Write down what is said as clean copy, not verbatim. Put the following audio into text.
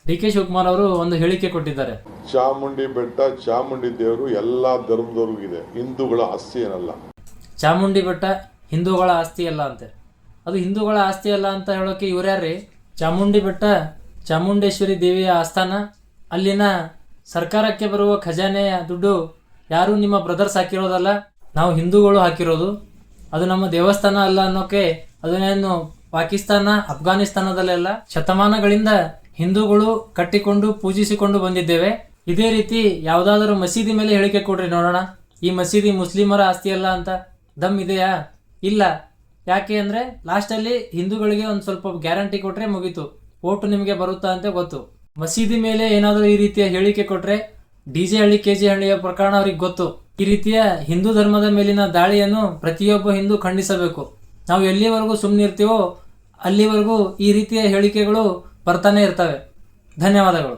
D K Shivakumar ಅವರು ಒಂದು ಹೇಳಿಕೆ ಕೊಟ್ಟಿದ್ದಾರೆ. ಚಾಮುಂಡಿ ಬೆಟ್ಟ, ಚಾಮುಂಡಿ ದೇವರು ಎಲ್ಲಾ ಧರ್ಮದವ್ರಿಗಿದೆ, ಹಿಂದೂಗಳ ಆಸ್ತಿ ಏನಲ್ಲ. ಚಾಮುಂಡಿ ಬೆಟ್ಟ ಹಿಂದೂಗಳ ಆಸ್ತಿ ಅಲ್ಲ ಅಂತೆ. ಅದು ಹಿಂದೂಗಳ ಆಸ್ತಿ ಅಲ್ಲ ಅಂತ ಹೇಳೋಕೆ ಇವ್ರ್ಯಾರ್ರಿ? ಚಾಮುಂಡಿ ಬೆಟ್ಟ ಚಾಮುಂಡೇಶ್ವರಿ ದೇವಿಯ ಆಸ್ಥಾನ. ಅಲ್ಲಿನ ಸರ್ಕಾರಕ್ಕೆ ಬರುವ ಖಜಾನೆಯ ದುಡ್ಡು ಯಾರು ನಿಮ್ಮ ಬ್ರದರ್ಸ್ ಹಾಕಿರೋದಲ್ಲ, ನಾವು ಹಿಂದೂಗಳು ಹಾಕಿರೋದು. ಅದು ನಮ್ಮ ದೇವಸ್ಥಾನ ಅಲ್ಲ ಅನ್ನೋಕೆ ಅದನ್ನೇನು ಪಾಕಿಸ್ತಾನ, ಅಫ್ಘಾನಿಸ್ತಾನದಲ್ಲೆಲ್ಲ ಶತಮಾನಗಳಿಂದ ಹಿಂದೂಗಳು ಕಟ್ಟಿಕೊಂಡು ಪೂಜಿಸಿಕೊಂಡು ಬಂದಿದ್ದೇವೆ. ಇದೇ ರೀತಿ ಯಾವುದಾದರೂ ಮಸೀದಿ ಮೇಲೆ ಹೇಳಿಕೆ ಕೊಡ್ರಿ ನೋಡೋಣ, ಈ ಮಸೀದಿ ಮುಸ್ಲಿಮರ ಆಸ್ತಿ ಅಲ್ಲ ಅಂತ. ದಮ್ ಇದೆಯಾ? ಇಲ್ಲ. ಯಾಕೆ ಅಂದರೆ ಲಾಸ್ಟಲ್ಲಿ ಹಿಂದೂಗಳಿಗೆ ಒಂದು ಸ್ವಲ್ಪ ಗ್ಯಾರಂಟಿ ಕೊಟ್ಟರೆ ಮುಗೀತು, ಓಟು ನಿಮಗೆ ಬರುತ್ತಾ ಅಂತ ಗೊತ್ತು. ಮಸೀದಿ ಮೇಲೆ ಏನಾದರೂ ಈ ರೀತಿಯ ಹೇಳಿಕೆ ಕೊಟ್ಟರೆ DJ ಹಳ್ಳಿ KG ಹಳ್ಳಿಯ ಪ್ರಕರಣ ಅವ್ರಿಗೆ ಗೊತ್ತು. ಈ ರೀತಿಯ ಹಿಂದೂ ಧರ್ಮದ ಮೇಲಿನ ದಾಳಿಯನ್ನು ಪ್ರತಿಯೊಬ್ಬ ಹಿಂದೂ ಖಂಡಿಸಬೇಕು. ನಾವು ಎಲ್ಲಿವರೆಗೂ ಸುಮ್ಮನಿರ್ತೀವೋ ಅಲ್ಲಿವರೆಗೂ ಈ ರೀತಿಯ ಹೇಳಿಕೆಗಳು ಬರ್ತಾನೆ ಇರ್ತವೆ. ಧನ್ಯವಾದಗಳು.